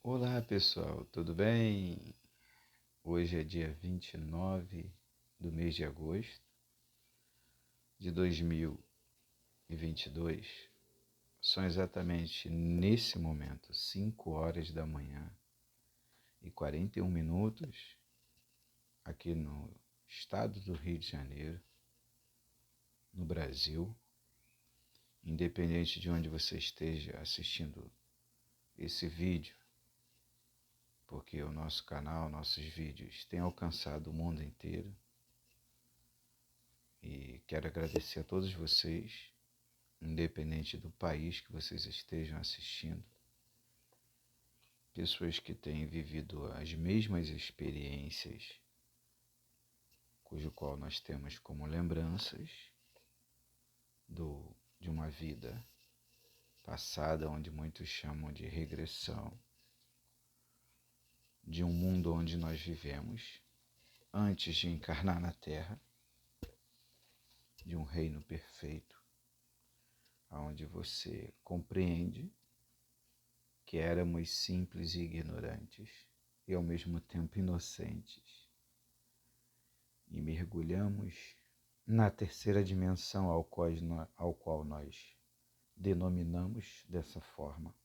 Olá pessoal, tudo bem? Hoje é dia 29 do mês de agosto de 2022. São exatamente nesse momento 5 horas da manhã e 41 minutos aqui no estado do Rio de Janeiro, no Brasil. Independente de onde você esteja assistindo esse vídeo, porque o nosso canal, nossos vídeos têm alcançado o mundo inteiro. E quero agradecer a todos vocês, independente do país que vocês estejam assistindo, pessoas que têm vivido as mesmas experiências, cujo qual nós temos como lembranças de uma vida passada, onde muitos chamam de regressão, de um mundo onde nós vivemos antes de encarnar na Terra, de um reino perfeito, onde você compreende que éramos simples e ignorantes e ao mesmo tempo inocentes, e mergulhamos na terceira dimensão ao qual nós denominamos dessa forma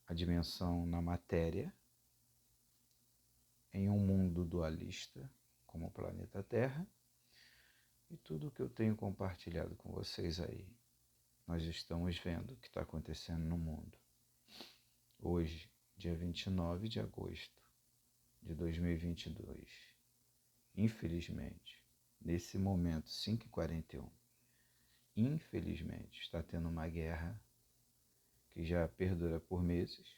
a dimensão na matéria, em um mundo dualista como o planeta Terra. E tudo o que eu tenho compartilhado com vocês aí, nós estamos vendo o que está acontecendo no mundo. Hoje, dia 29 de agosto de 2022, infelizmente, nesse momento, 5h41, infelizmente, está tendo uma guerra que já perdura por meses,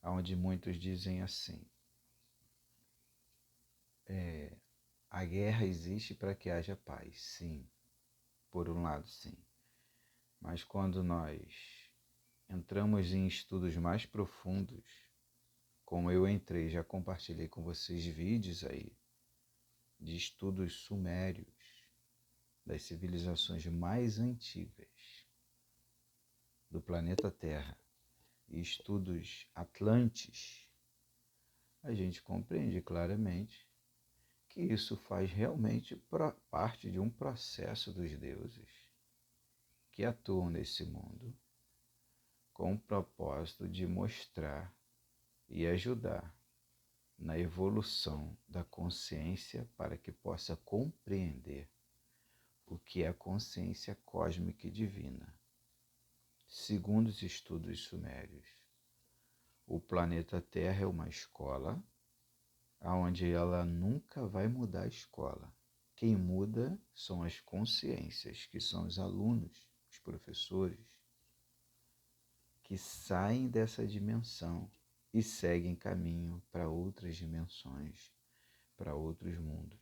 onde muitos dizem assim: a guerra existe para que haja paz. Sim, por um lado sim, mas quando nós entramos em estudos mais profundos, como eu entrei, já compartilhei com vocês vídeos aí de estudos sumérios, das civilizações mais antigas do planeta Terra, e estudos atlantes, a gente compreende claramente que isso faz realmente parte de um processo dos deuses que atuam nesse mundo com o propósito de mostrar e ajudar na evolução da consciência para que possa compreender o que é a consciência cósmica e divina. Segundo os estudos sumérios, o planeta Terra é uma escola onde ela nunca vai mudar a escola. Quem muda são as consciências, que são os alunos, os professores, que saem dessa dimensão e seguem caminho para outras dimensões, para outros mundos.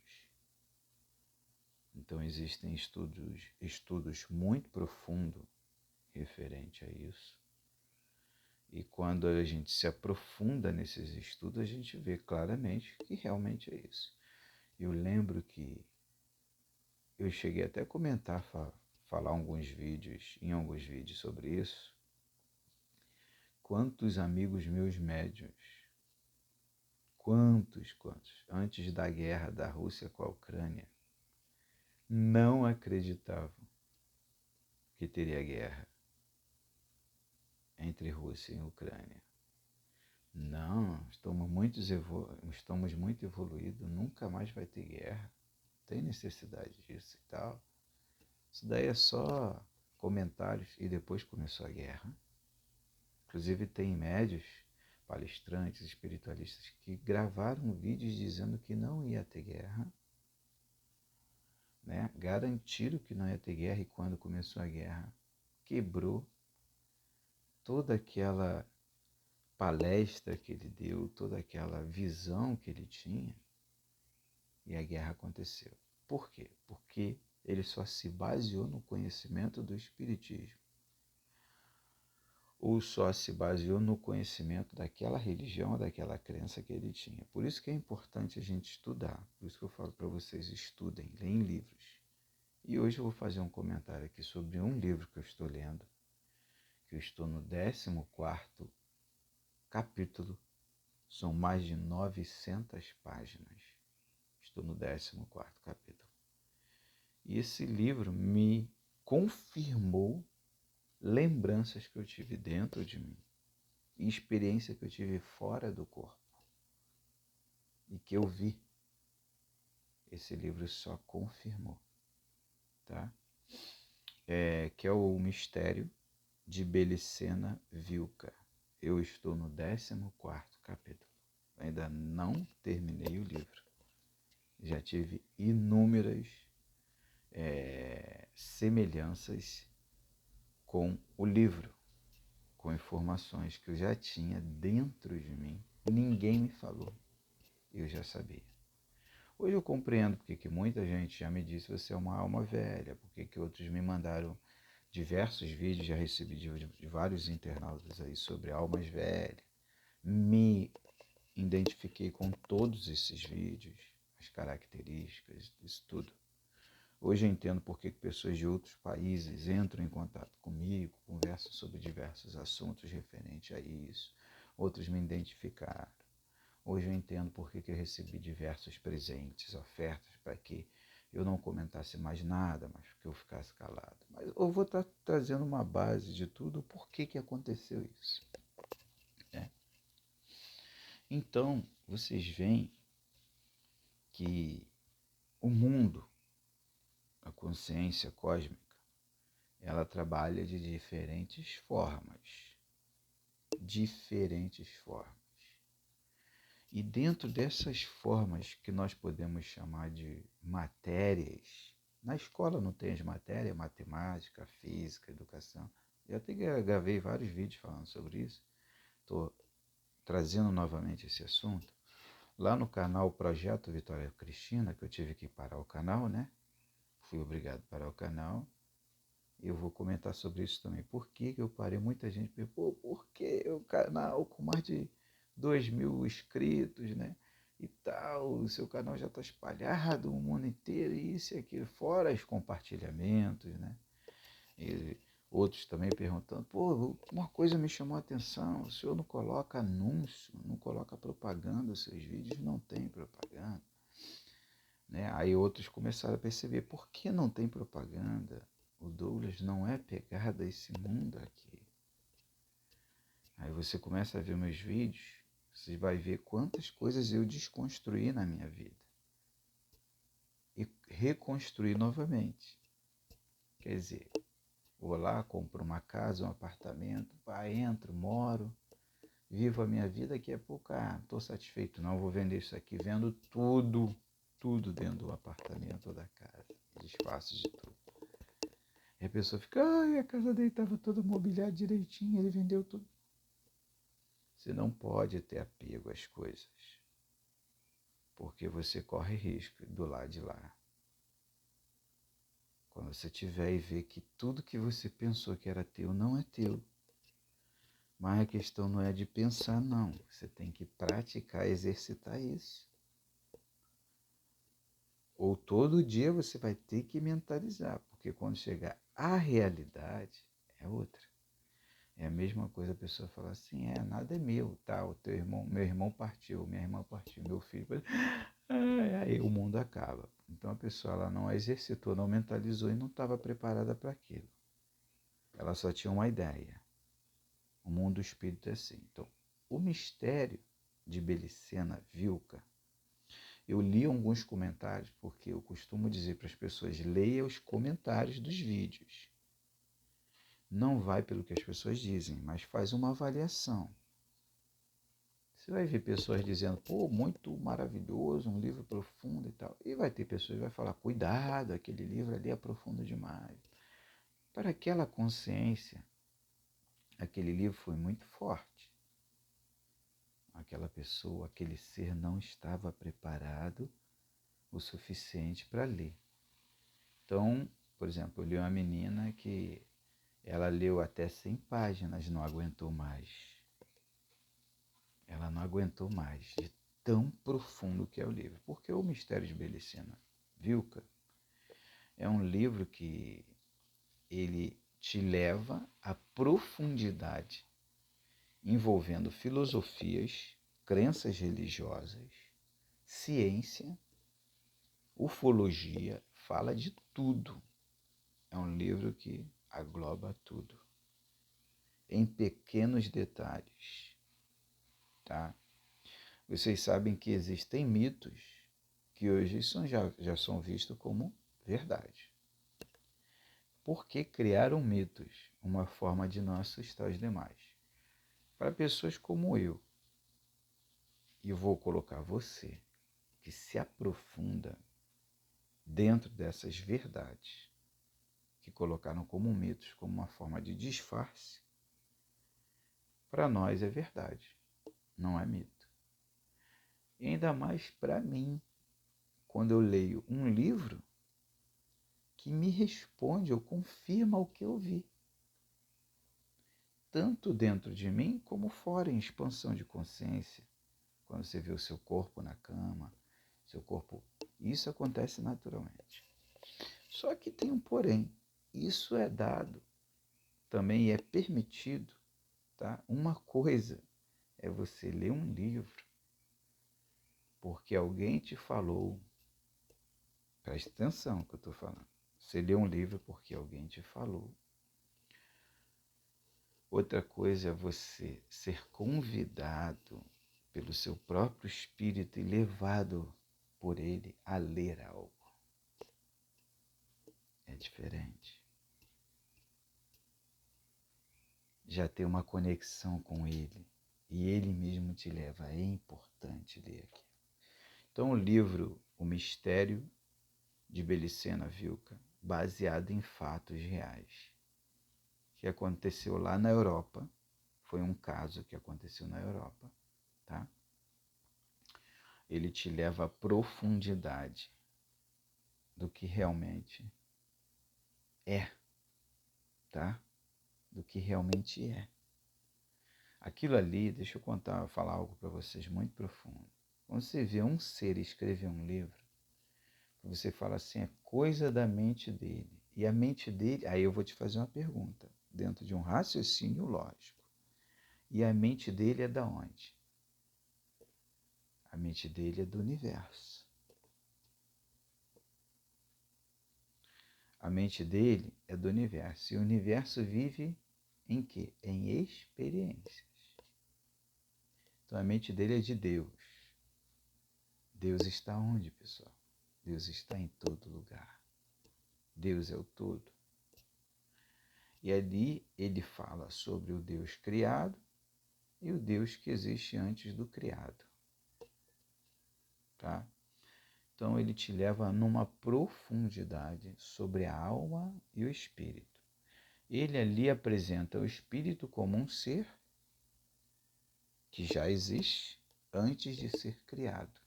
Então existem estudos muito profundos referente a isso. E quando a gente se aprofunda nesses estudos, a gente vê claramente que realmente é isso. Eu lembro que eu cheguei até a comentar, falar em alguns vídeos sobre isso. Quantos amigos meus médiuns, quantos, antes da guerra da Rússia com a Ucrânia, não acreditavam que teria guerra entre Rússia e Ucrânia. Não, estamos muito evoluídos, nunca mais vai ter guerra, não tem necessidade disso e tal. Isso daí é só comentários, e depois começou a guerra. Inclusive tem médios, palestrantes, espiritualistas que gravaram vídeos dizendo que não ia ter guerra, né? Garantiram que não ia ter guerra, e quando começou a guerra, quebrou toda aquela palestra que ele deu, toda aquela visão que ele tinha, e a guerra aconteceu. Por quê? Porque ele só se baseou no conhecimento do Espiritismo, ou só se baseou no conhecimento daquela religião, daquela crença que ele tinha. Por isso que é importante a gente estudar, por isso que eu falo para vocês: estudem, leem livros. E hoje eu vou fazer um comentário aqui sobre um livro que eu estou lendo, Eu estou no 14º capítulo, são mais de 900 páginas. Estou no 14º capítulo. E esse livro me confirmou lembranças que eu tive dentro de mim e experiência que eu tive fora do corpo e que eu vi. Esse livro só confirmou, tá? Que é o Mistério de Belicena Vilca. Eu estou no 14º capítulo. Ainda não terminei o livro. Já tive inúmeras semelhanças com o livro, com informações que eu já tinha dentro de mim. Ninguém me falou, eu já sabia. Hoje eu compreendo porque que muita gente já me disse você é uma alma velha, porque que outros me mandaram diversos vídeos, já recebi de vários internautas aí sobre almas velhas. Me identifiquei com todos esses vídeos, as características, isso tudo. Hoje eu entendo por que pessoas de outros países entram em contato comigo, conversam sobre diversos assuntos referentes a isso. Outros me identificaram. Hoje eu entendo por que eu recebi diversos presentes, ofertas, para que eu não comentasse mais nada, mas que eu ficasse calado. Mas eu vou estar trazendo uma base de tudo, por que aconteceu isso. Então, vocês veem que o mundo, a consciência cósmica, ela trabalha de diferentes formas. E dentro dessas formas que nós podemos chamar de matérias, na escola não tem as matérias, matemática, física, educação. Eu até gravei vários vídeos falando sobre isso. Estou trazendo novamente esse assunto. Lá no canal Projeto Vitória Cristina, que eu tive que parar o canal, né? Fui obrigado a parar o canal. Eu vou comentar sobre isso também. Por que eu parei? Muita gente perguntou, por que o canal com mais de 2.000 inscritos, né? E tal, o seu canal já está espalhado no mundo inteiro, isso e aquilo, fora os compartilhamentos, né? E outros também perguntando, uma coisa me chamou a atenção, o senhor não coloca anúncio, não coloca propaganda, os seus vídeos não tem propaganda. Né? Aí outros começaram a perceber, por que não tem propaganda? O Douglas não é pegado a esse mundo aqui. Aí você começa a ver meus vídeos, você vai ver quantas coisas eu desconstruí na minha vida. E reconstruí novamente. Quer dizer, vou lá, compro uma casa, um apartamento, entro, moro, vivo a minha vida, daqui a pouco, não estou satisfeito não, vou vender isso aqui, vendo tudo dentro do apartamento ou da casa, desfaço de tudo. E a pessoa fica, a casa dele estava toda mobiliada direitinho, ele vendeu tudo. Você não pode ter apego às coisas, porque você corre risco do lado de lá. Quando você tiver e ver que tudo que você pensou que era teu não é teu. Mas a questão não é de pensar, não. Você tem que praticar, exercitar isso. Ou todo dia você vai ter que mentalizar, porque quando chegar a realidade, é outra. É a mesma coisa a pessoa falar assim, nada é meu, tá? O teu irmão, meu irmão partiu, minha irmã partiu, meu filho... Aí o mundo acaba. Então a pessoa ela não exercitou, não mentalizou e não estava preparada para aquilo. Ela só tinha uma ideia. O mundo do espírito é assim. Então, o mistério de Belicena Vilca, eu li alguns comentários, porque eu costumo dizer para as pessoas, leia os comentários dos vídeos. Não vai pelo que as pessoas dizem, mas faz uma avaliação. Você vai ver pessoas dizendo, muito maravilhoso, um livro profundo e tal. E vai ter pessoas que vão falar, cuidado, aquele livro ali é profundo demais. Para aquela consciência, aquele livro foi muito forte. Aquela pessoa, aquele ser não estava preparado o suficiente para ler. Então, por exemplo, eu li uma menina que ela leu até 100 páginas, não aguentou mais. Ela não aguentou mais, de tão profundo que é o livro. Porque o Mistério de Belicena Vilca é um livro que ele te leva à profundidade, envolvendo filosofias, crenças religiosas, ciência, ufologia, fala de tudo. É um livro que agloba tudo, em pequenos detalhes, tá? Vocês sabem que existem mitos que hoje já são vistos como verdade. Por que criaram mitos? Uma forma de não assustar os demais. Para pessoas como eu, e vou colocar você, que se aprofunda dentro dessas verdades, que colocaram como mitos, como uma forma de disfarce, para nós é verdade, não é mito. E ainda mais para mim, quando eu leio um livro que me responde ou confirma o que eu vi, tanto dentro de mim como fora, em expansão de consciência. Quando você vê o seu corpo na cama, seu corpo, isso acontece naturalmente. Só que tem um porém, isso é dado, também é permitido, tá? Uma coisa é você ler um livro porque alguém te falou, preste atenção no que eu estou falando, você lê um livro porque alguém te falou. Outra coisa é você ser convidado pelo seu próprio espírito e levado por ele a ler algo. É diferente. Já ter uma conexão com ele e ele mesmo te leva. É importante ler aqui. Então o livro O Mistério de Belicena Vilca, baseado em fatos reais, que aconteceu lá na Europa, foi um caso que aconteceu na Europa, tá? Ele te leva à profundidade do que realmente é, tá? Do que realmente é. Aquilo ali, deixa eu falar algo para vocês muito profundo. Quando você vê um ser escrever um livro, você fala assim, é coisa da mente dele. E a mente dele, aí eu vou te fazer uma pergunta, dentro de um raciocínio lógico. E a mente dele é da onde? A mente dele é do universo. A mente dele é do universo. E o universo vive em quê? Em experiências. Então a mente dele é de Deus. Deus está onde, pessoal? Deus está em todo lugar. Deus é o todo. E ali ele fala sobre o Deus criado e o Deus que existe antes do criado. Tá? Então ele te leva numa profundidade sobre a alma e o espírito. Ele ali apresenta o espírito como um ser que já existe antes de ser criado.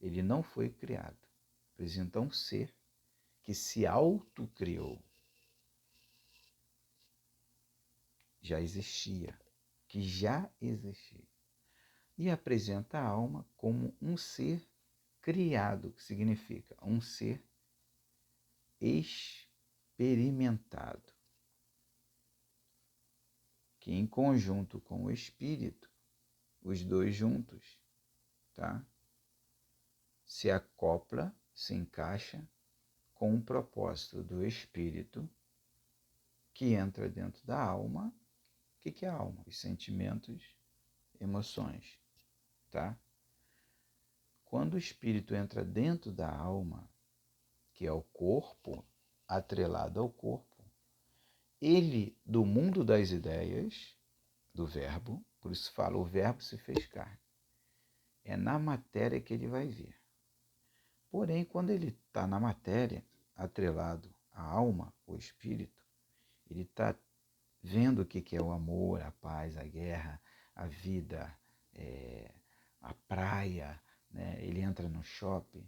Ele não foi criado. Apresenta um ser que se autocriou. Já existia, que já existia. E apresenta a alma como um ser criado, que significa um ser experimentado, que em conjunto com o espírito, os dois juntos, tá? Se acopla, se encaixa com o propósito do espírito que entra dentro da alma. O que é a alma? Os sentimentos, emoções, tá? Quando o espírito entra dentro da alma, que é o corpo, atrelado ao corpo, ele, do mundo das ideias, do verbo, por isso fala, o verbo se fez carne. É na matéria que ele vai vir. Porém, quando ele está na matéria, atrelado à alma, o espírito, ele está vendo o que é o amor, a paz, a guerra, a vida, a praia, né? Ele entra no shopping,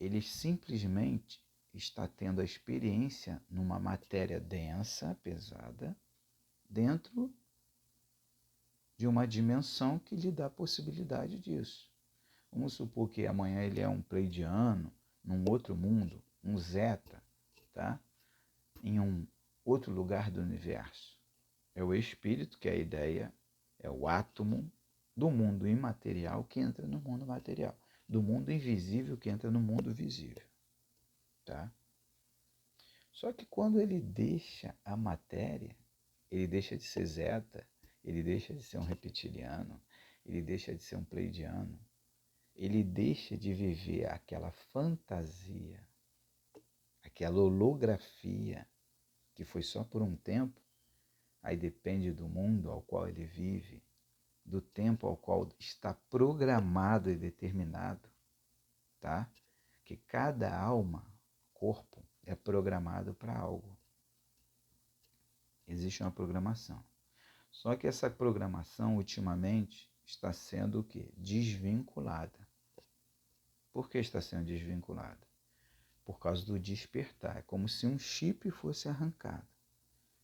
ele simplesmente está tendo a experiência numa matéria densa, pesada, dentro de uma dimensão que lhe dá a possibilidade disso. Vamos supor que amanhã ele é um pleidiano, num outro mundo, um zeta, tá? Em um outro lugar do universo. É o espírito, que é a ideia, é o átomo do mundo imaterial que entra no mundo material, do mundo invisível que entra no mundo visível, tá? Só que quando ele deixa a matéria, ele deixa de ser zeta, ele deixa de ser um reptiliano, ele deixa de ser um pleidiano, ele deixa de viver aquela fantasia, aquela holografia que foi só por um tempo, aí depende do mundo ao qual ele vive, do tempo ao qual está programado e determinado, tá? Que cada alma, corpo, é programado para algo. Existe uma programação. Só que essa programação, ultimamente, está sendo o quê? Desvinculada. Por que está sendo desvinculada? Por causa do despertar. É como se um chip fosse arrancado.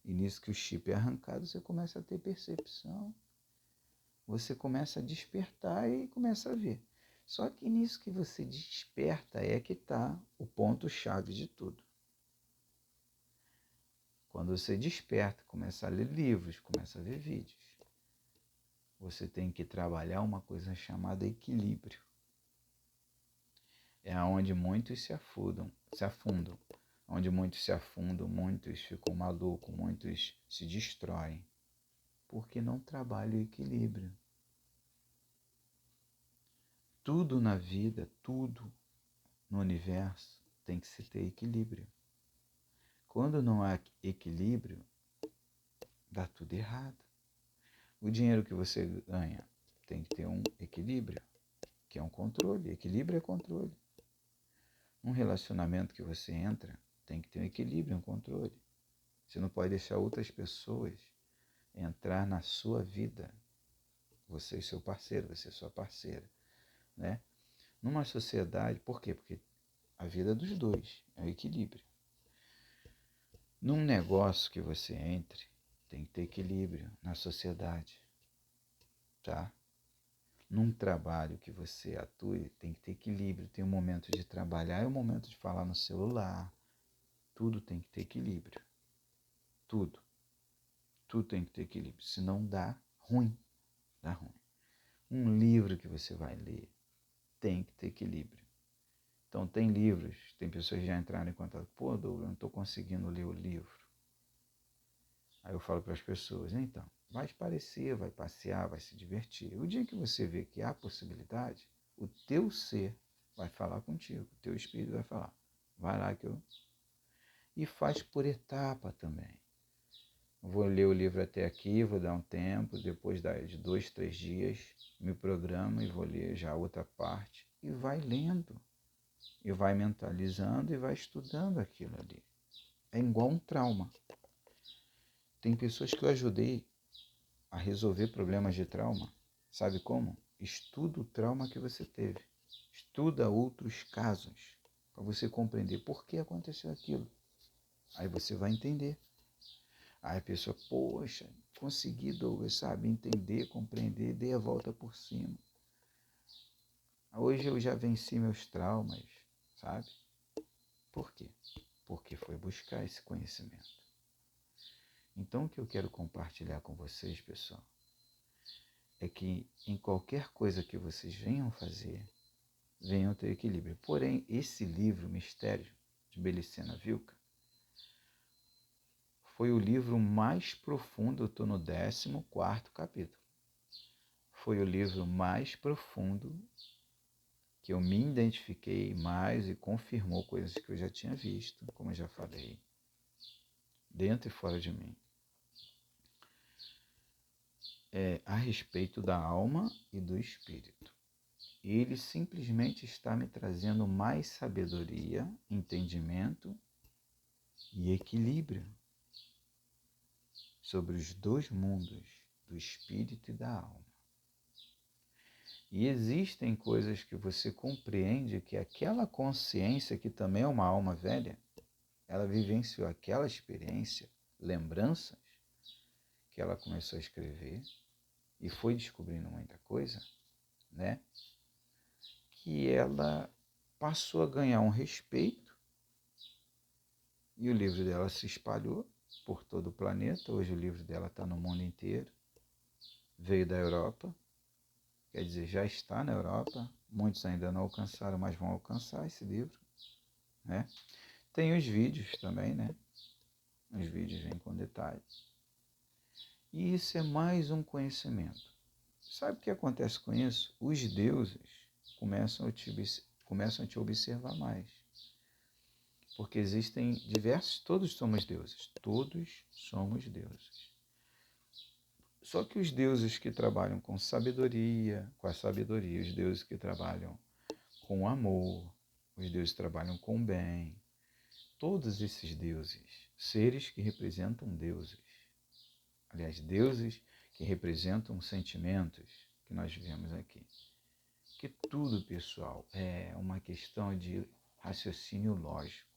E nisso que o chip é arrancado, você começa a ter percepção. Você começa a despertar e começa a ver. Só que nisso que você desperta é que está o ponto-chave de tudo. Quando você desperta, começa a ler livros, começa a ver vídeos, você tem que trabalhar uma coisa chamada equilíbrio. É onde muitos se afundam. Onde muitos se afundam, muitos ficam malucos, muitos se destroem. Porque não trabalham o equilíbrio. Tudo na vida, tudo no universo tem que se ter equilíbrio. Quando não há equilíbrio, dá tudo errado. O dinheiro que você ganha tem que ter um equilíbrio, que é um controle. Equilíbrio é controle. Um relacionamento que você entra tem que ter um equilíbrio, um controle. Você não pode deixar outras pessoas entrar na sua vida. Você e seu parceiro, você e sua parceira, né? Numa sociedade, por quê? Porque a vida é dos dois, é o equilíbrio. Num negócio que você entre, tem que ter equilíbrio na sociedade, tá? Num trabalho que você atue, tem que ter equilíbrio. Tem um momento de trabalhar e um momento de falar no celular. Tudo tem que ter equilíbrio. Tudo. Tudo tem que ter equilíbrio. Senão dá ruim. Dá ruim. Um livro que você vai ler tem que ter equilíbrio. Então tem livros, tem pessoas que já entraram em contato. Pô, Douglas, eu não estou conseguindo ler o livro. Aí eu falo para as pessoas, então, vai esparecer, vai passear, vai se divertir. O dia que você vê que há possibilidade, o teu ser vai falar contigo, o teu espírito vai falar, vai lá que eu... E faz por etapa também. Vou ler o livro até aqui, vou dar um tempo, depois de 2, 3 dias, me programo e vou ler já a outra parte. E vai lendo, e vai mentalizando e vai estudando aquilo ali. É igual um trauma. Tem pessoas que eu ajudei a resolver problemas de trauma. Sabe como? Estuda o trauma que você teve. Estuda outros casos para você compreender por que aconteceu aquilo. Aí você vai entender. Aí a pessoa, poxa, consegui, Douglas, sabe, entender, compreender, dei a volta por cima. Hoje eu já venci meus traumas, sabe? Por quê? Porque foi buscar esse conhecimento. Então o que eu quero compartilhar com vocês, pessoal, é que em qualquer coisa que vocês venham fazer, venham ter equilíbrio. Porém, esse livro, Mistério, de Belicena Vilca, foi o livro mais profundo, eu estou no 14º capítulo. Foi o livro mais profundo que eu me identifiquei mais e confirmou coisas que eu já tinha visto, como eu já falei, dentro e fora de mim. A respeito da alma e do espírito. Ele simplesmente está me trazendo mais sabedoria, entendimento e equilíbrio sobre os dois mundos, do espírito e da alma. E existem coisas que você compreende que aquela consciência, que também é uma alma velha, ela vivenciou aquela experiência, lembranças, que ela começou a escrever e foi descobrindo muita coisa, né? Que ela passou a ganhar um respeito e o livro dela se espalhou por todo o planeta. Hoje o livro dela está no mundo inteiro. Veio da Europa, quer dizer, já está na Europa. Muitos ainda não alcançaram, mas vão alcançar esse livro, né? Tem os vídeos também, né? Os vídeos vêm com detalhes. E isso é mais um conhecimento. Sabe o que acontece com isso? Os deuses começam a te observar mais. Porque existem diversos, todos somos deuses. Todos somos deuses. Só que os deuses que trabalham com a sabedoria, os deuses que trabalham com o amor, os deuses que trabalham com o bem, todos esses deuses, seres que representam deuses, aliás, deuses que representam sentimentos que nós vivemos aqui. Que tudo, pessoal, é uma questão de raciocínio lógico.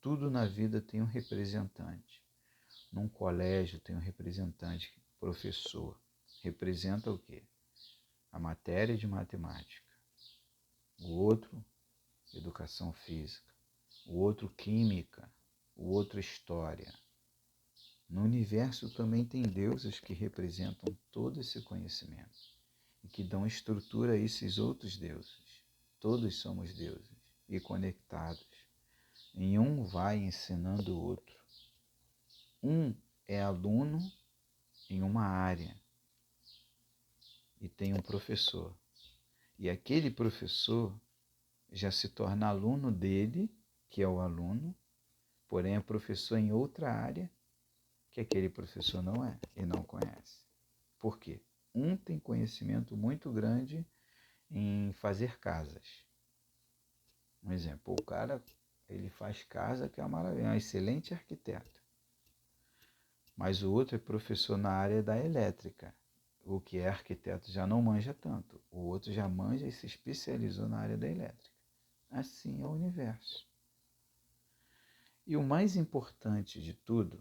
Tudo na vida tem um representante. Num colégio tem um representante, professor. Representa o quê? A matéria de matemática. O outro, educação física. O outro, química. O outro, história. No universo também tem deuses que representam todo esse conhecimento e que dão estrutura a esses outros deuses. Todos somos deuses e conectados. E um vai ensinando o outro. Um é aluno em uma área e tem um professor. E aquele professor já se torna aluno dele, que é o aluno, porém é professor em outra área que aquele professor não é e não conhece. Por quê? Um tem conhecimento muito grande em fazer casas. Um exemplo, o cara, ele faz casa que é uma maravilha, é um excelente arquiteto. Mas o outro é professor na área da elétrica. O que é arquiteto já não manja tanto. O outro já manja e se especializou na área da elétrica. Assim é o universo. E o mais importante de tudo,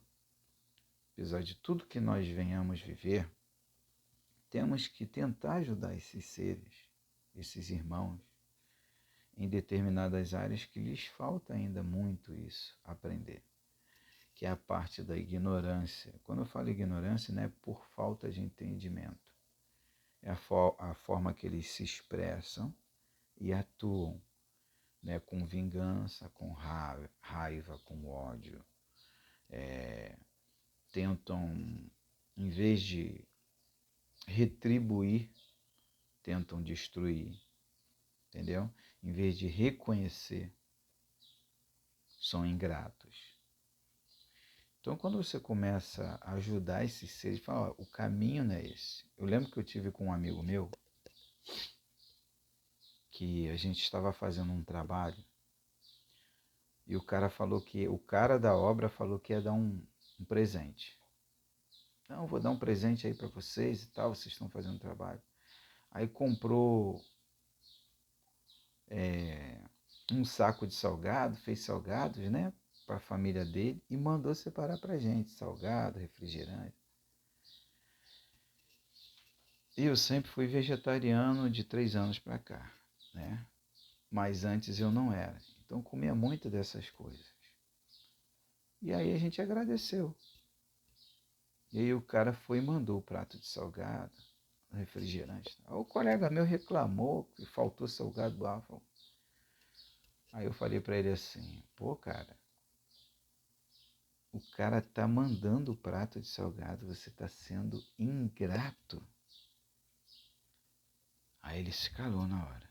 apesar de tudo que nós venhamos viver, temos que tentar ajudar esses seres, esses irmãos, em determinadas áreas que lhes falta ainda muito isso, aprender. Que é a parte da ignorância. Quando eu falo ignorância, não é por falta de entendimento. É a forma que eles se expressam e atuam, né, com vingança, com raiva, com ódio. Tentam, em vez de retribuir, tentam destruir, entendeu? Em vez de reconhecer, são ingratos. Então, quando você começa a ajudar esses seres, fala, ó, o caminho não é esse. Eu lembro que eu tive com um amigo meu, que a gente estava fazendo um trabalho, e o cara da obra falou que ia dar um presente. Não, vou dar um presente aí para vocês e tal, vocês estão fazendo trabalho. Aí comprou um saco de salgado, fez salgados, né, para a família dele e mandou separar para a gente, salgado, refrigerante. E eu sempre fui vegetariano de 3 anos para cá, né? Mas antes eu não era. Então eu comia muito dessas coisas. E aí a gente agradeceu. E aí o cara foi e mandou o prato de salgado, refrigerante. Aí o colega meu reclamou que faltou salgado bafo. Aí eu falei para ele assim, pô cara, o cara tá mandando o prato de salgado, você tá sendo ingrato. Aí ele se calou na hora.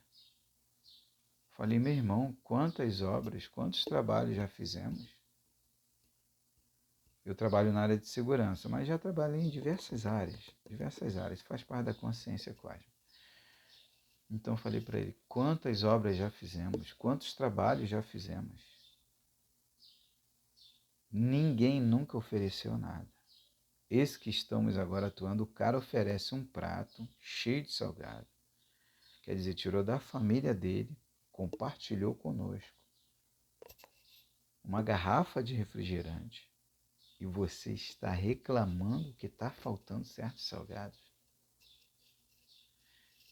Falei, meu irmão, quantas obras, quantos trabalhos já fizemos? Eu trabalho na área de segurança, mas já trabalhei em diversas áreas, faz parte da consciência cósmica. Então eu falei para ele, quantas obras já fizemos, quantos trabalhos já fizemos? Ninguém nunca ofereceu nada. Esse que estamos agora atuando, o cara oferece um prato cheio de salgado. Quer dizer, tirou da família dele, compartilhou conosco. Uma garrafa de refrigerante. E você está reclamando que está faltando certos salgados.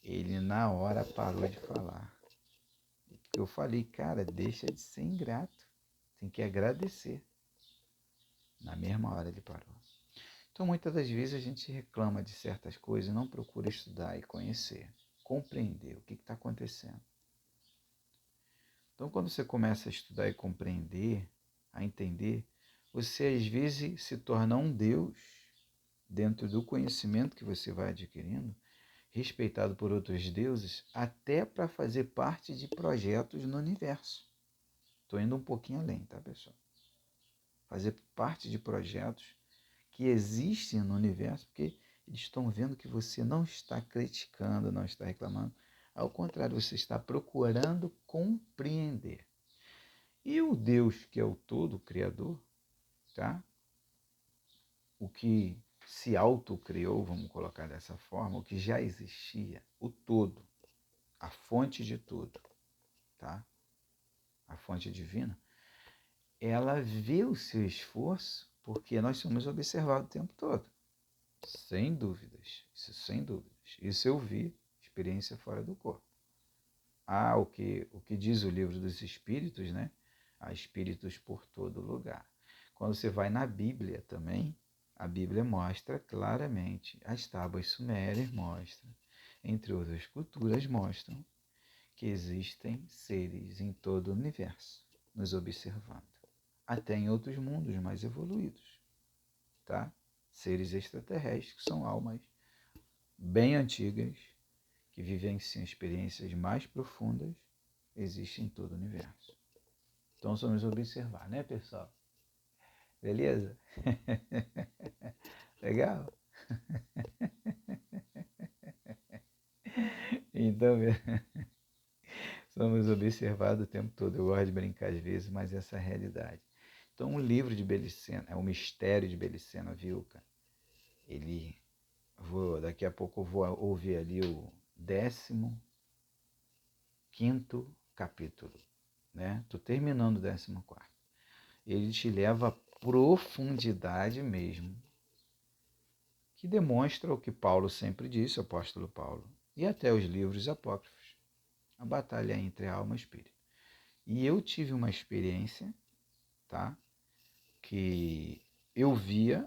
Ele na hora parou de falar. Eu falei, cara, deixa de ser ingrato. Tem que agradecer. Na mesma hora ele parou. Então, muitas das vezes a gente reclama de certas coisas e não procura estudar e conhecer, compreender o que está acontecendo. Então, quando você começa a estudar e compreender, a entender, você às vezes se torna um Deus dentro do conhecimento que você vai adquirindo, respeitado por outros deuses, até para fazer parte de projetos no universo. Estou indo um pouquinho além, tá, pessoal? Fazer parte de projetos que existem no universo, porque eles estão vendo que você não está criticando, não está reclamando. Ao contrário, você está procurando compreender. E o Deus, que é o todo criador, tá? O que se autocriou, vamos colocar dessa forma, o que já existia, o todo, a fonte de tudo, tá? A fonte divina, ela vê o seu esforço porque nós somos observados o tempo todo. Sem dúvidas, isso sem dúvidas. Isso eu vi, experiência fora do corpo. O que diz o livro dos Espíritos, né? Há espíritos por todo lugar. Quando você vai na Bíblia também, a Bíblia mostra claramente, as tábuas sumérias mostram, entre outras culturas mostram, que existem seres em todo o universo, nos observando. Até em outros mundos mais evoluídos, tá? Seres extraterrestres, que são almas bem antigas, que vivenciam experiências mais profundas, existem em todo o universo. Então, vamos observar, né, pessoal? Beleza? Legal? Então, somos observados o tempo todo. Eu gosto de brincar às vezes, mas essa é a realidade. Então, o livro de Belicena, é o Mistério de Belicena Vilca. Daqui a pouco eu vou ouvir ali o 15º capítulo, né? Estou terminando o 14º. Ele te leva à profundidade mesmo, que demonstra o que Paulo sempre disse, o apóstolo Paulo, e até os livros apócrifos, a batalha entre alma e espírito. E eu tive uma experiência, tá? Que eu via,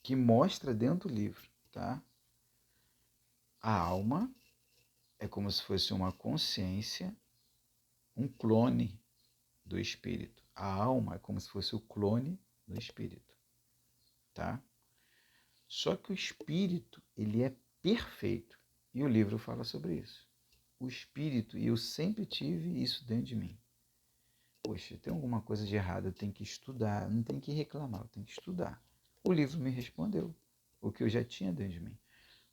que mostra dentro do livro, tá? A alma é como se fosse uma consciência, um clone do espírito. A alma é como se fosse o clone do espírito, tá? Só que o espírito, ele é perfeito. E o livro fala sobre isso. O espírito, e eu sempre tive isso dentro de mim. Poxa, tem alguma coisa de errado, eu tenho que estudar, não tenho que reclamar, eu tenho que estudar. O livro me respondeu o que eu já tinha dentro de mim.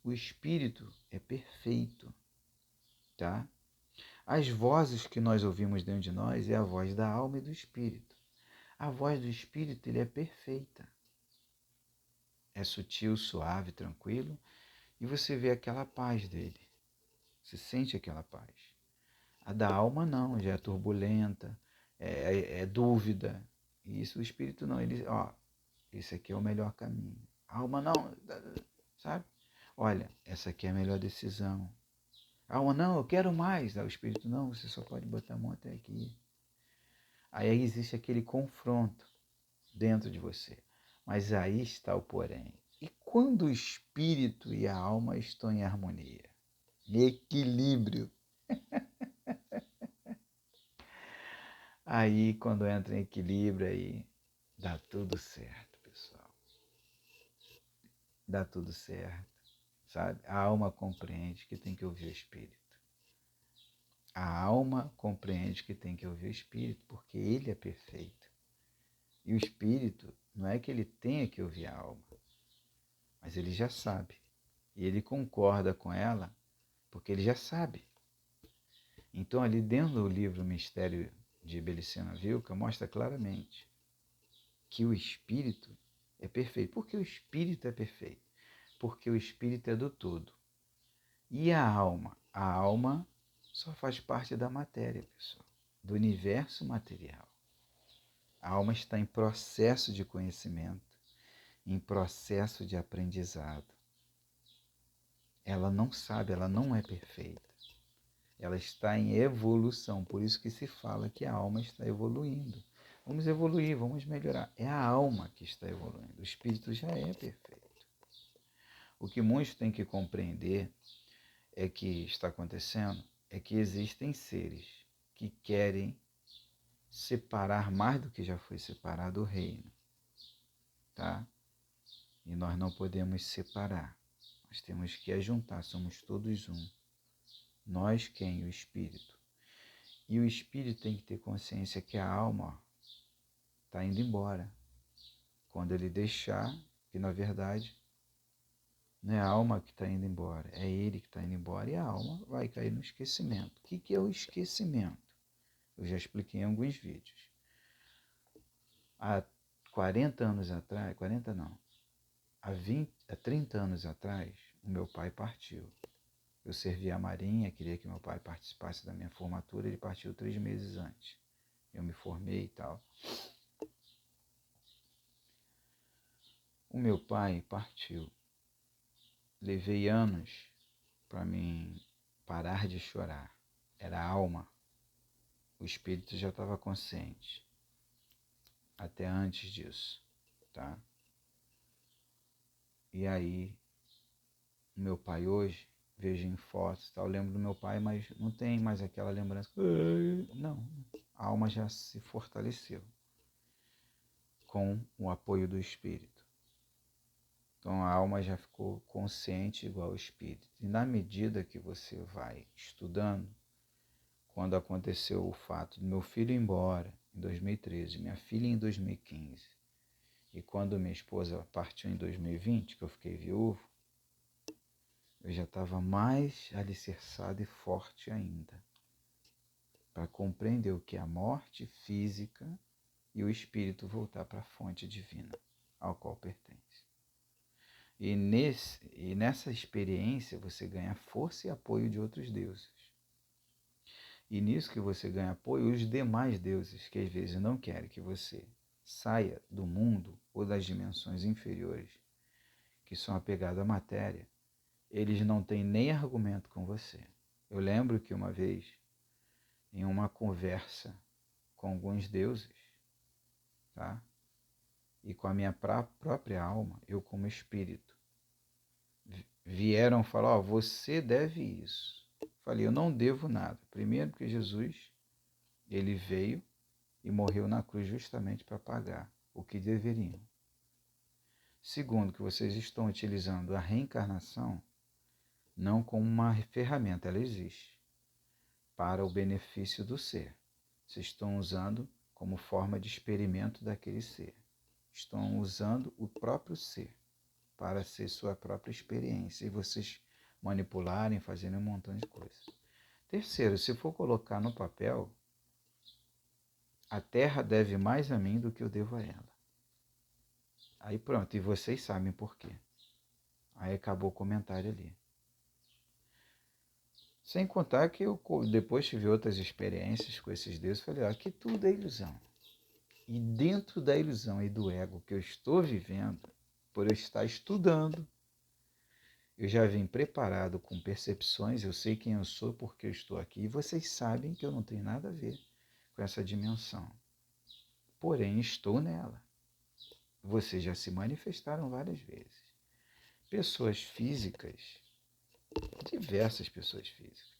O espírito é perfeito, tá? As vozes que nós ouvimos dentro de nós é a voz da alma e do espírito. A voz do espírito, ele é perfeita. É sutil, suave, tranquilo, e você vê aquela paz dele. Você sente aquela paz. A da alma não, já é turbulenta, é dúvida. E isso o espírito não, ele, esse aqui é o melhor caminho. A alma não, sabe? Olha, essa aqui é a melhor decisão. A alma não, eu quero mais. O espírito não, você só pode botar a mão até aqui. Aí existe aquele confronto dentro de você. Mas aí está o porém. E quando o espírito e a alma estão em harmonia, em equilíbrio, aí quando entra em equilíbrio, aí dá tudo certo, pessoal. Dá tudo certo, sabe? A alma compreende que tem que ouvir o espírito. A alma compreende que tem que ouvir o espírito, porque ele é perfeito. E o espírito, não é que ele tenha que ouvir a alma, mas ele já sabe. E ele concorda com ela, porque ele já sabe. Então, ali dentro do livro Mistério de Belicena Vilca, mostra claramente que o espírito é perfeito. Por que o espírito é perfeito? Porque o espírito é do todo. E a alma? A alma só faz parte da matéria, pessoal, do universo material. A alma está em processo de conhecimento, em processo de aprendizado. Ela não sabe, ela não é perfeita. Ela está em evolução, por isso que se fala que a alma está evoluindo. Vamos evoluir, vamos melhorar. É a alma que está evoluindo, o espírito já é perfeito. O que muitos têm que compreender é que está acontecendo é que existem seres que querem separar mais do que já foi separado o reino, tá? E nós não podemos separar. Nós temos que ajuntar, somos todos um. Nós quem? O espírito. E o espírito tem que ter consciência que a alma está indo embora. Quando ele deixar, que na verdade não é a alma que está indo embora, é ele que está indo embora e a alma vai cair no esquecimento. O que é o esquecimento? Eu já expliquei em alguns vídeos. Há 40 anos atrás, 40 não, há 30 anos atrás, o meu pai partiu. Eu servia a Marinha, queria que meu pai participasse da minha formatura, ele partiu 3 meses antes. Eu me formei e tal. O meu pai partiu. Levei anos para mim parar de chorar. Era a alma. O espírito já estava consciente. Até antes disso, tá? E aí, o meu pai hoje, vejo em fotos, tá? Eu lembro do meu pai, mas não tem mais aquela lembrança. Não, a alma já se fortaleceu com o apoio do espírito. Então a alma já ficou consciente igual ao espírito. E na medida que você vai estudando, quando aconteceu o fato do meu filho ir embora em 2013, minha filha em 2015, e quando minha esposa partiu em 2020, que eu fiquei viúvo, eu já estava mais alicerçado e forte ainda para compreender o que é a morte física e o espírito voltar para a fonte divina ao qual pertence. E nessa experiência você ganha força e apoio de outros deuses. E nisso que você ganha apoio, os demais deuses, que às vezes não querem que você saia do mundo ou das dimensões inferiores, que são apegados à matéria, eles não têm nem argumento com você. Eu lembro que uma vez, em uma conversa com alguns deuses, tá? E com a minha própria alma, eu como espírito, vieram falar, ó, você deve isso. Falei, eu não devo nada. Primeiro porque Jesus, ele veio e morreu na cruz justamente para pagar o que deveriam. Segundo, que vocês estão utilizando a reencarnação não como uma ferramenta, ela existe, para o benefício do ser. Vocês estão usando como forma de experimento daquele ser. Estão usando o próprio ser para ser sua própria experiência e vocês manipularem, fazerem um montão de coisas. Terceiro, se for colocar no papel, a Terra deve mais a mim do que eu devo a ela. Aí pronto, e vocês sabem por quê. Aí acabou o comentário ali. Sem contar que eu depois tive outras experiências com esses deuses, falei, ó, que tudo é ilusão. E dentro da ilusão e do ego que eu estou vivendo, por eu estar estudando, eu já vim preparado com percepções, eu sei quem eu sou porque eu estou aqui, e vocês sabem que eu não tenho nada a ver com essa dimensão. Porém, estou nela. Vocês já se manifestaram várias vezes. Pessoas físicas, diversas pessoas físicas,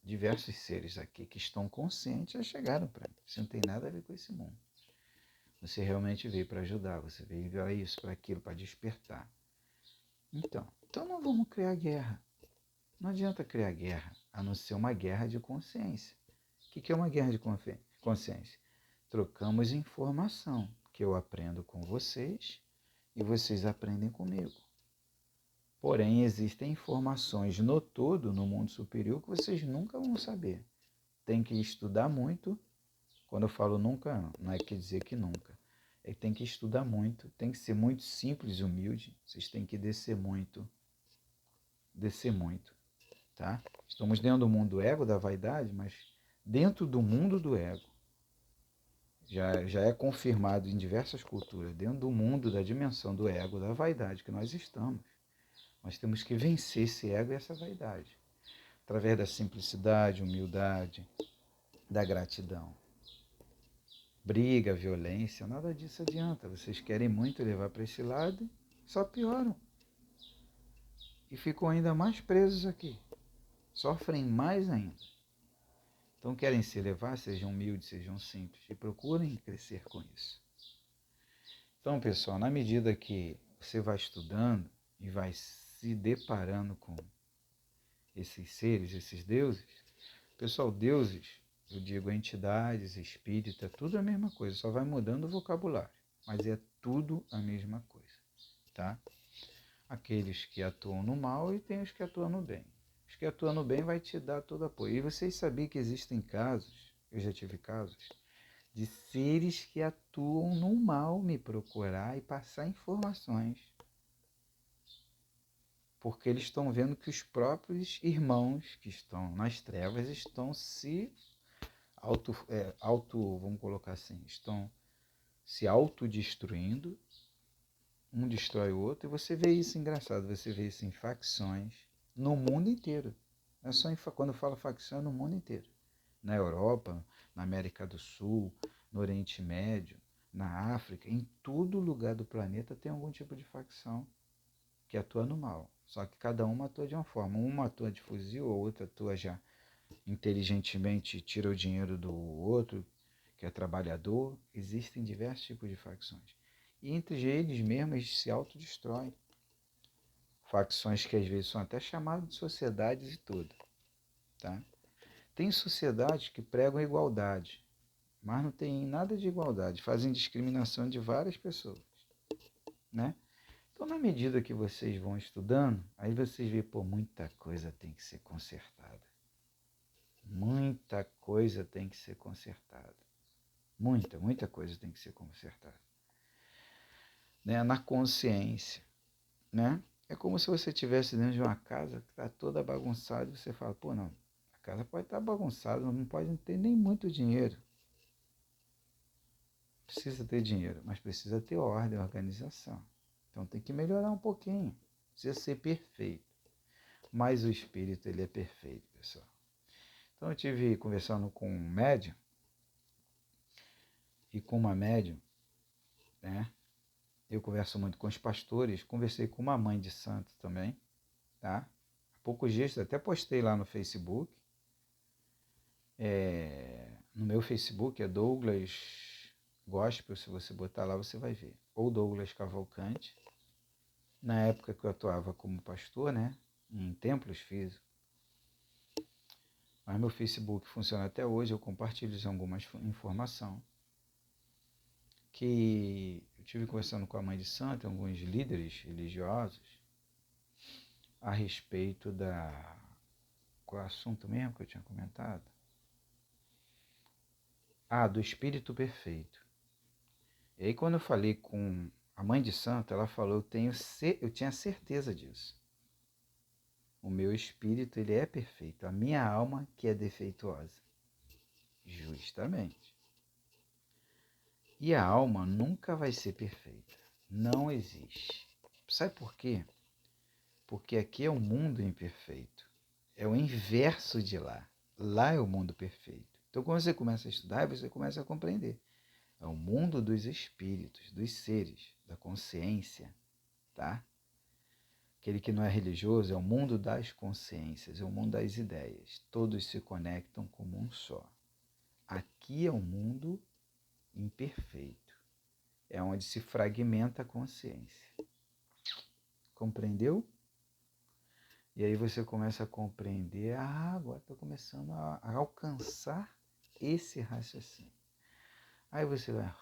diversos seres aqui que estão conscientes já chegaram para mim. Você não tem nada a ver com esse mundo. Você realmente veio para ajudar, você veio para isso, para aquilo, para despertar. Então não vamos criar guerra. Não adianta criar guerra, a não ser uma guerra de consciência. O que é uma guerra de consciência? Trocamos informação, que eu aprendo com vocês e vocês aprendem comigo. Porém, existem informações no todo, no mundo superior, que vocês nunca vão saber. Tem que estudar muito. Quando eu falo nunca, não é quer dizer que nunca. É que tem que estudar muito, tem que ser muito simples e humilde. Vocês têm que descer muito, tá? Estamos dentro do mundo do ego, da vaidade, mas dentro do mundo do ego, já é confirmado em diversas culturas, dentro do mundo da dimensão do ego, da vaidade que nós estamos. Nós temos que vencer esse ego e essa vaidade. através da simplicidade, humildade, da gratidão. Briga, violência, nada disso adianta. Vocês querem muito levar para esse lado, só pioram. E ficam ainda mais presos aqui. Sofrem mais ainda. Então querem se elevar, sejam humildes, sejam simples. E procurem crescer com isso. Então, pessoal, na medida que você vai estudando e vai se deparando com esses seres, esses deuses, pessoal, deuses, eu digo entidades, espírito, é tudo a mesma coisa, só vai mudando o vocabulário, mas é tudo a mesma coisa, tá? Aqueles que atuam no mal e tem os que atuam no bem. Os que atuam no bem vai te dar todo apoio. E vocês sabiam que existem casos, eu já tive casos, de seres que atuam no mal me procurar e passar informações. Porque eles estão vendo que os próprios irmãos que estão nas trevas estão se vamos colocar assim, estão se autodestruindo, um destrói o outro, e você vê isso engraçado, você vê isso em facções no mundo inteiro. Não é só quando eu falo facção, é no mundo inteiro. Na Europa, na América do Sul, no Oriente Médio, na África, em todo lugar do planeta tem algum tipo de facção que atua no mal. Só que cada uma atua de uma forma. Uma atua de fuzil, a outra atua já inteligentemente, tira o dinheiro do outro, que é trabalhador. Existem diversos tipos de facções. E entre eles mesmos eles se autodestroem. Facções que às vezes são até chamadas de sociedades e tudo. Tá? Tem sociedades que pregam igualdade, mas não tem nada de igualdade, fazem discriminação de várias pessoas, né? Então, na medida que vocês vão estudando, aí vocês veem, pô, muita coisa tem que ser consertada. Muita coisa tem que ser consertada. Muita coisa tem que ser consertada. Né? Na consciência, né? É como se você estivesse dentro de uma casa que está toda bagunçada e você fala, pô, não, a casa pode estar bagunçada, não pode ter nem muito dinheiro. Precisa ter dinheiro, mas precisa ter ordem, organização. Então tem que melhorar um pouquinho. Precisa ser perfeito. Mas o espírito, ele é perfeito, pessoal. Então eu tive conversando com um médium e com uma médium, né? Eu converso muito com os pastores, conversei com uma mãe de santo também, tá? Há poucos dias, até postei lá no Facebook. No meu Facebook é Douglas Gospel, se você botar lá você vai ver. Ou Douglas Cavalcante. Na época que eu atuava como pastor, né? Em templos físicos. Mas meu Facebook funciona até hoje, eu compartilho algumas informações. Que eu tive conversando com a mãe de santo, alguns líderes religiosos, a respeito da... Qual é o assunto mesmo que eu tinha comentado? Do Espírito Perfeito. E aí quando eu falei com a mãe de santo, ela falou, eu tinha certeza disso. O meu espírito, ele é perfeito. A minha alma que é defeituosa. Justamente. E a alma nunca vai ser perfeita. Não existe. Sabe por quê? Porque aqui é o mundo imperfeito. É o inverso de lá. Lá é o mundo perfeito. Então, quando você começa a estudar, você começa a compreender. É o mundo dos espíritos, dos seres, da consciência, tá? Aquele que não é religioso é o mundo das consciências, é o mundo das ideias. Todos se conectam como um só. Aqui é o mundo imperfeito. É onde se fragmenta a consciência. Compreendeu? E aí você começa a compreender, agora estou começando a alcançar esse raciocínio. Aí você vai...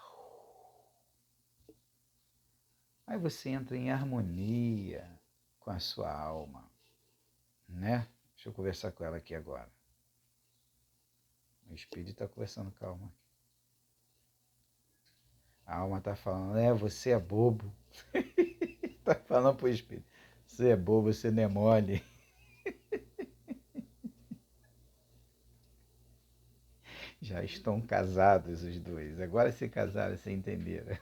Aí você entra em harmonia com a sua alma, né? Deixa eu conversar com ela aqui agora. O espírito está conversando com a alma. A alma está falando, você é bobo. Está falando para o espírito, você é bobo, você não é mole. Já estão casados os dois. Agora se casaram, se entenderam.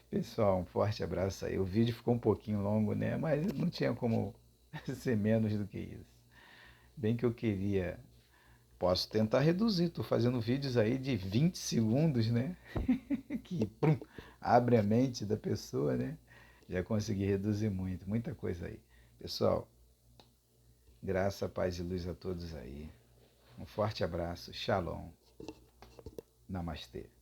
Pessoal, um forte abraço aí. O vídeo ficou um pouquinho longo, né? Mas não tinha como ser menos do que isso. Bem que eu queria. Posso tentar reduzir. Estou fazendo vídeos aí de 20 segundos, né? Que abre a mente da pessoa, né? Já consegui reduzir muito, muita coisa aí. Pessoal, graça, paz e luz a todos aí. Um forte abraço. Shalom. Namastê.